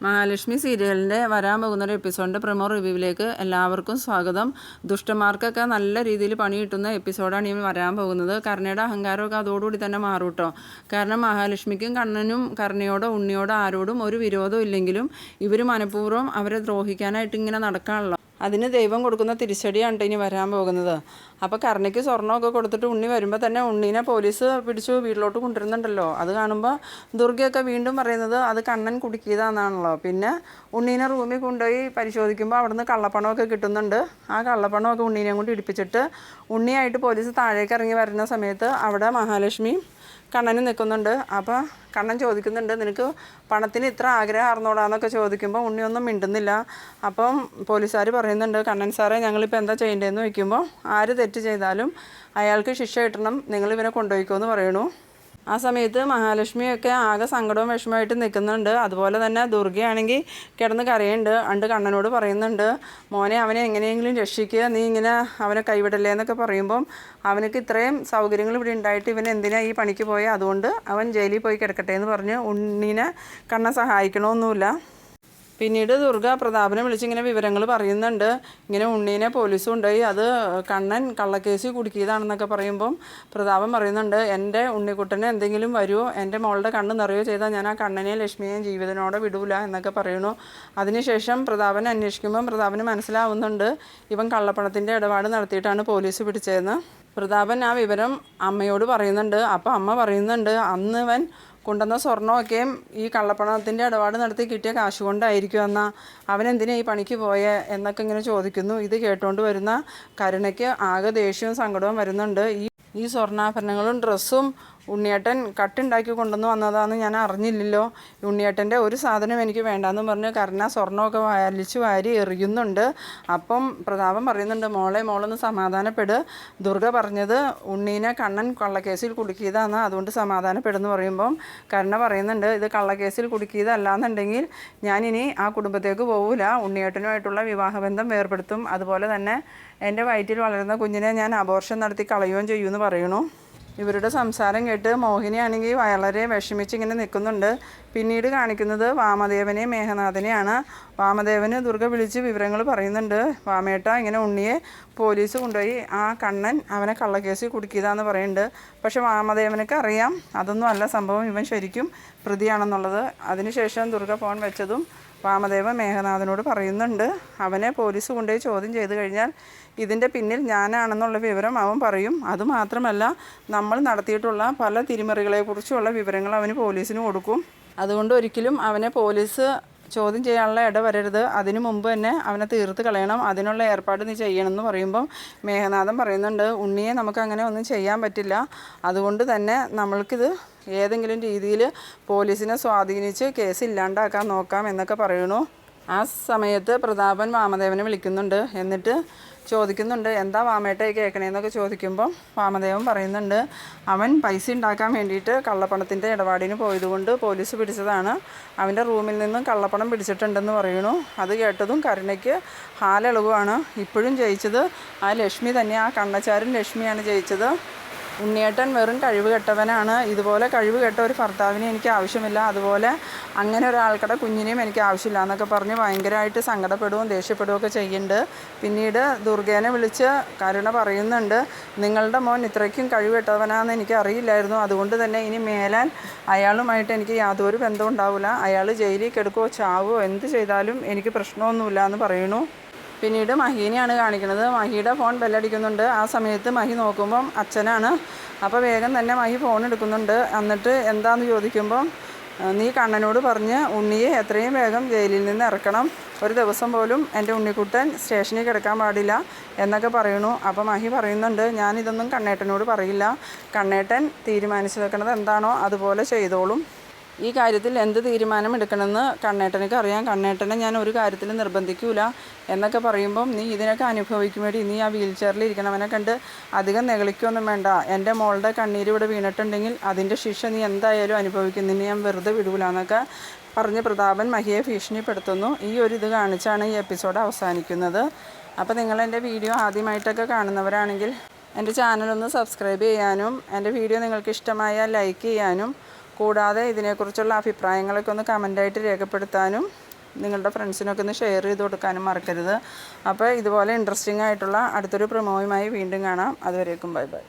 മഹാലക്ഷ്മി സീരിയലിൻ്റെ വരാൻ പോകുന്നൊരു എപ്പിസോഡിൻ്റെ പ്രൊമോ റിവ്യൂവിലേക്ക് എല്ലാവർക്കും സ്വാഗതം. ദുഷ്ടന്മാർക്കൊക്കെ നല്ല രീതിയിൽ പണി കിട്ടുന്ന എപ്പിസോഡാണ് ഈ വരാൻ പോകുന്നത്. കർണയുടെ അഹങ്കാരമൊക്കെ അതോടുകൂടി തന്നെ മാറും കേട്ടോ. കാരണം മഹാലക്ഷ്മിക്കും കണ്ണനും കർണയോടോ ഉണ്ണിയോടോ ആരോടും ഒരു വിരോധം ഇല്ലെങ്കിലും ഇവർ മനഃപൂർവ്വം അവരെ ദ്രോഹിക്കാനായിട്ട് ഇങ്ങനെ നടക്കാനുള്ള അതിന് ദൈവം കൊടുക്കുന്ന തിരിച്ചടിയാണ് ഇനി വരാൻ പോകുന്നത്. അപ്പോൾ കർണയ്ക്ക് സ്വർണ്ണമൊക്കെ കൊടുത്തിട്ട് ഉണ്ണി വരുമ്പോൾ തന്നെ ഉണ്ണീനെ പോലീസ് പിടിച്ചു വീട്ടിലോട്ട് കൊണ്ടുവരുന്നുണ്ടല്ലോ. അത് കാണുമ്പോൾ ദുർഗയൊക്കെ വീണ്ടും പറയുന്നത് അത് കണ്ണൻ കുടുക്കിയതാണെന്നാണല്ലോ. പിന്നെ ഉണ്ണീനെ റൂമിൽ കൊണ്ടുപോയി പരിശോധിക്കുമ്പോൾ അവിടുന്ന് കള്ളപ്പണമൊക്കെ കിട്ടുന്നുണ്ട്. ആ കള്ളപ്പണമൊക്കെ ഉണ്ണീനെ കൊണ്ട് ഇടിപ്പിച്ചിട്ട് ഉണ്ണിയായിട്ട് പോലീസ് താഴേക്ക് ഇറങ്ങി വരുന്ന സമയത്ത് അവിടെ മഹാലക്ഷ്മി കണ്ണന് നിൽക്കുന്നുണ്ട്. അപ്പോൾ കണ്ണൻ ചോദിക്കുന്നുണ്ട്, നിനക്ക് പണത്തിന് ഇത്ര ആഗ്രഹം ആർന്നോടാന്നൊക്കെ ചോദിക്കുമ്പോൾ ഉണ്ണിയൊന്നും മിണ്ടുന്നില്ല. അപ്പം പോലീസുകാർ പറയുന്നുണ്ട്, കണ്ണൻ സാറേ ഞങ്ങളിപ്പോൾ എന്താ ചെയ്യേണ്ടതെന്ന് ചോദിക്കുമ്പോൾ ആര് തെറ്റ് ചെയ്താലും അയാൾക്ക് ശിക്ഷ കിട്ടണം, നിങ്ങളിവനെ കൊണ്ടുപോയിക്കോന്ന് പറയണു. ആ സമയത്ത് മഹാലക്ഷ്മിയൊക്കെ ആകെ സങ്കടവും വിഷമമായിട്ട് നിൽക്കുന്നുണ്ട്. അതുപോലെ തന്നെ ദുർഗയാണെങ്കിൽ കിടന്ന് കരയുന്നുണ്ട്. അണ്ട് കണ്ണനോട് പറയുന്നുണ്ട്, മോനെ അവനെ എങ്ങനെയെങ്കിലും രക്ഷിക്കുക, നീ ഇങ്ങനെ അവനെ കൈവിടല്ലേ എന്നൊക്കെ പറയുമ്പം അവനക്ക് ഇത്രയും സൗകര്യങ്ങൾ ഇവിടെ ഉണ്ടായിട്ട് ഇവൻ എന്തിനാ ഈ പണിക്ക് പോയാൽ, അതുകൊണ്ട് അവൻ ജയിലിൽ പോയി കിടക്കട്ടെ എന്ന് പറഞ്ഞ് ഉണ്ണീനെ കണ്ണൻ സഹായിക്കണമൊന്നുമില്ല. പിന്നീട് ദുർഗ പ്രതാപനെ വിളിച്ചിങ്ങനെ വിവരങ്ങൾ പറയുന്നുണ്ട്. ഇങ്ങനെ ഉണ്ണീനെ പോലീസ് കൊണ്ടുപോയി അത് കണ്ണൻ കള്ളക്കേസിൽ കുടുക്കിയതാണെന്നൊക്കെ പറയുമ്പം പ്രതാപൻ പറയുന്നുണ്ട്, എൻ്റെ ഉണ്ണിക്കുട്ടന് എന്തെങ്കിലും വരുമോ, എൻ്റെ മോളുടെ കണ്ണ് നിറയോ ചെയ്താൽ ഞാൻ ആ കണ്ണനെയും ലക്ഷ്മിയെയും ജീവിതനോടെ വിടൂല എന്നൊക്കെ പറയണു. അതിനുശേഷം പ്രതാപൻ അന്വേഷിക്കുമ്പം പ്രതാപന് മനസ്സിലാവുന്നുണ്ട് ഇവൻ കള്ളപ്പണത്തിൻ്റെ ഇടപാട് നടത്തിയിട്ടാണ് പോലീസ് പിടിച്ചതെന്ന്. പ്രതാപൻ ആ വിവരം അമ്മയോട് പറയുന്നുണ്ട്. അപ്പോൾ അമ്മ പറയുന്നുണ്ട്, അന്ന് ഇവൻ കൊണ്ടുവന്ന സ്വർണ്ണമൊക്കെയും ഈ കള്ളപ്പണത്തിൻ്റെ ഇടപാട് നടത്തി കിട്ടിയ കാശ് കൊണ്ടായിരിക്കും എന്നാൽ അവനെന്തിനാ ഈ പണിക്ക് പോയേ എന്നൊക്കെ ഇങ്ങനെ ചോദിക്കുന്നു. ഇത് കേട്ടുകൊണ്ട് വരുന്ന കരുണയ്ക്ക് ആകെ ദേഷ്യവും സങ്കടവും വരുന്നുണ്ട്. ഈ സ്വർണ്ണാഭരണങ്ങളും ഡ്രസ്സും ഉണ്ണിയേട്ടൻ കട്ടുണ്ടാക്കി കൊണ്ടുവന്ന് വന്നതാണെന്ന് ഞാൻ അറിഞ്ഞില്ലല്ലോ, ഉണ്ണിയേട്ടൻ്റെ ഒരു സാധനം എനിക്ക് വേണ്ടാന്ന് പറഞ്ഞ് കരുണ സ്വർണ്ണമൊക്കെ വലിച്ചു വാരി എറിയുന്നുണ്ട്. അപ്പം പ്രതാപൻ പറയുന്നുണ്ട്, മോളൊന്ന് സമാധാനപ്പെട്, ദുർഗ പറഞ്ഞത് ഉണ്ണീനെ കണ്ണൻ കള്ളക്കേസിൽ കുടുക്കിയതാണ്, അതുകൊണ്ട് സമാധാനപ്പെടുന്നു പറയുമ്പം കരുണ പറയുന്നുണ്ട്, ഇത് കള്ളക്കേസിൽ കുടുക്കിയതല്ലാന്നുണ്ടെങ്കിൽ ഞാനിനി ആ കുടുംബത്തേക്ക് പോവില്ല, ഉണ്ണിയേട്ടനുമായിട്ടുള്ള വിവാഹബന്ധം വേർപെടുത്തും, അതുപോലെ തന്നെ എൻ്റെ വയറ്റിൽ വളരുന്ന കുഞ്ഞിനെ ഞാൻ അബോർഷൻ നടത്തി കളയുകയും ചെയ്യുമെന്ന് പറയണു. ഇവരുടെ സംസാരം കേട്ട് മോഹിനിയാണെങ്കിൽ വളരെ വിഷമിച്ച് ഇങ്ങനെ നിൽക്കുന്നുണ്ട്. പിന്നീട് കാണിക്കുന്നത് വാമദേവനെയും മേഘനാഥനെയാണ്. വാമദേവന് ദുർഗ വിളിച്ച് വിവരങ്ങൾ പറയുന്നുണ്ട്. വാമേട്ട ഇങ്ങനെ ഉണ്ണിയെ പോലീസ് കൊണ്ടുപോയി ആ കണ്ണൻ അവനെ കള്ളക്കേസിൽ കുടുക്കിയതാന്ന് പറയുന്നുണ്ട്. പക്ഷെ വാമദേവനൊക്കെ അറിയാം അതൊന്നും അല്ല സംഭവം, ഇവൻ ശരിക്കും പ്രതിയാണെന്നുള്ളത്. അതിനുശേഷം ദുർഗ ഫോൺ വെച്ചതും വാമദേവൻ മേഘനാഥനോട് പറയുന്നുണ്ട്, അവനെ പോലീസ് കൊണ്ടുപോയി ചോദ്യം ചെയ്ത് കഴിഞ്ഞാൽ ഇതിൻ്റെ പിന്നിൽ ഞാനാണെന്നുള്ള വിവരം അവൻ പറയും. അതുമാത്രമല്ല നമ്മൾ നടത്തിയിട്ടുള്ള പല തിരിമറികളെക്കുറിച്ചുള്ള വിവരങ്ങൾ അവന് പോലീസിന് കൊടുക്കും. അതുകൊണ്ട് ഒരിക്കലും അവനെ പോലീസ് ചോദ്യം ചെയ്യാനുള്ള ഇട വരരുത്, അതിനു മുമ്പ് തന്നെ അവനെ തീർത്ത് കളയണം, അതിനുള്ള ഏർപ്പാട് നീ ചെയ്യണമെന്ന് പറയുമ്പം മേഘനാഥൻ പറയുന്നുണ്ട്, ഉണ്ണിയെ നമുക്ക് അങ്ങനെ ഒന്നും ചെയ്യാൻ പറ്റില്ല, അതുകൊണ്ട് തന്നെ നമ്മൾക്കിത് ഏതെങ്കിലും രീതിയിൽ പോലീസിനെ സ്വാധീനിച്ച് കേസ് ഇല്ലാണ്ടാക്കാൻ നോക്കാം എന്നൊക്കെ പറയണു. ആ സമയത്ത് പ്രതാപൻ വാമദേവനെ വിളിക്കുന്നുണ്ട്. എന്നിട്ട് ചോദിക്കുന്നുണ്ട്, എന്താ വാമേട്ട കേൾക്കണേന്നൊക്കെ ചോദിക്കുമ്പം വാമദേവൻ പറയുന്നുണ്ട്, അവൻ പൈസ ഉണ്ടാക്കാൻ വേണ്ടിയിട്ട് കള്ളപ്പണത്തിൻ്റെ ഇടപാടിന് പോയതുകൊണ്ട് പോലീസ് പിടിച്ചതാണ്, അവൻ്റെ റൂമിൽ നിന്നും കള്ളപ്പണം പിടിച്ചിട്ടുണ്ടെന്ന് പറയണു. അത് കേട്ടതും കരുണയ്ക്ക് ഹാലിളകുവാണ്. ഇപ്പോഴും ജയിച്ചത് ആ ലക്ഷ്മി തന്നെ, ആ കണ്ണച്ചാരൻ ലക്ഷ്മിയാണ് ജയിച്ചത്. ഉണ്ണിയേട്ടൻ വെറും കഴിവ് കെട്ടവനാണ്, ഇതുപോലെ കഴിവ് കെട്ട ഒരു ഭർത്താവിനെ എനിക്ക് ആവശ്യമില്ല, അതുപോലെ അങ്ങനെ ഒരാൾക്കടെ കുഞ്ഞിനെയും എനിക്ക് ആവശ്യമില്ല എന്നൊക്കെ പറഞ്ഞ് ഭയങ്കരമായിട്ട് സങ്കടപ്പെടുകയും ദേഷ്യപ്പെടുകയൊക്കെ ചെയ്യുന്നുണ്ട്. പിന്നീട് ദുർഗേനെ വിളിച്ച് കരുണ പറയുന്നുണ്ട്, നിങ്ങളുടെ മോൻ ഇത്രയ്ക്കും കഴിവ് കെട്ടവനാണെന്ന് എനിക്ക് അറിയില്ലായിരുന്നു, അതുകൊണ്ട് തന്നെ ഇനി മേലാൽ അയാളുമായിട്ട് എനിക്ക് യാതൊരു ബന്ധവും ഉണ്ടാവില്ല, അയാൾ ജയിലിൽ കിടക്കുകയോ ചാവുകയോ എന്ത് ചെയ്താലും എനിക്ക് പ്രശ്നമൊന്നുമില്ല എന്ന് പറയുന്നു. പിന്നീട് മഹീനെയാണ് കാണിക്കുന്നത്. മഹിയുടെ ഫോൺ ബെല്ലടിക്കുന്നുണ്ട്. ആ സമയത്ത് മഹി നോക്കുമ്പം അച്ഛനാണ്. അപ്പോൾ വേഗം തന്നെ മഹി ഫോൺ എടുക്കുന്നുണ്ട്. എന്നിട്ട് എന്താണെന്ന് ചോദിക്കുമ്പം, നീ കണ്ണനോട് പറഞ്ഞ് ഉണ്ണിയെ എത്രയും വേഗം ജയിലിൽ നിന്ന് ഇറക്കണം, ഒരു ദിവസം പോലും എൻ്റെ ഉണ്ണിക്കുട്ടൻ സ്റ്റേഷനിൽ കിടക്കാൻ പാടില്ല എന്നൊക്കെ പറയണു. അപ്പോൾ മഹി പറയുന്നുണ്ട്, ഞാനിതൊന്നും കണ്ണേട്ടനോട് പറയില്ല, കണ്ണേട്ടൻ തീരുമാനിച്ചു വെക്കണത് എന്താണോ അതുപോലെ ചെയ്തോളും, ഈ കാര്യത്തിൽ എന്ത് തീരുമാനം എടുക്കണമെന്ന് കണ്ണേട്ടനൊക്കെ അറിയാം, കണ്ണേട്ടനെ ഞാൻ ഒരു കാര്യത്തിൽ നിർബന്ധിക്കൂല എന്നൊക്കെ പറയുമ്പം, നീ ഇതിനൊക്കെ അനുഭവിക്കും വേണ്ടി നീ ആ വീൽ ചെയറിൽ ഇരിക്കണവനെ കണ്ട് അധികം നെകളിക്കൊന്നും വേണ്ട, എൻ്റെ മോളുടെ കണ്ണീര് ഇവിടെ വീണിട്ടുണ്ടെങ്കിൽ അതിൻ്റെ ശിക്ഷ നീ എന്തായാലും അനുഭവിക്കും, നിന്നെ ഞാൻ വെറുതെ വിടൂല എന്നൊക്കെ പറഞ്ഞ് പ്രതാപൻ മഹിയെ ഭീഷണിപ്പെടുത്തുന്നു. ഈ ഒരു ഇത് കാണിച്ചാണ് ഈ എപ്പിസോഡ് അവസാനിക്കുന്നത്. അപ്പോൾ നിങ്ങൾ എൻ്റെ വീഡിയോ ആദ്യമായിട്ടൊക്കെ കാണുന്നവരാണെങ്കിൽ എൻ്റെ ചാനലൊന്ന് സബ്സ്ക്രൈബ് ചെയ്യാനും എൻ്റെ വീഡിയോ നിങ്ങൾക്ക് ഇഷ്ടമായാൽ ലൈക്ക് ചെയ്യാനും കൂടാതെ ഇതിനെക്കുറിച്ചുള്ള അഭിപ്രായങ്ങളൊക്കെ ഒന്ന് കമൻ്റായിട്ട് രേഖപ്പെടുത്താനും നിങ്ങളുടെ ഫ്രണ്ട്സിനൊക്കെ ഒന്ന് ഷെയർ ചെയ്ത് കൊടുക്കാനും മറക്കരുത്. അപ്പോൾ ഇതുപോലെ ഇൻട്രസ്റ്റിംഗ് ആയിട്ടുള്ള അടുത്തൊരു പ്രൊമോയുമായി വീണ്ടും കാണാം. അതുവരേക്കും ബൈ ബൈ.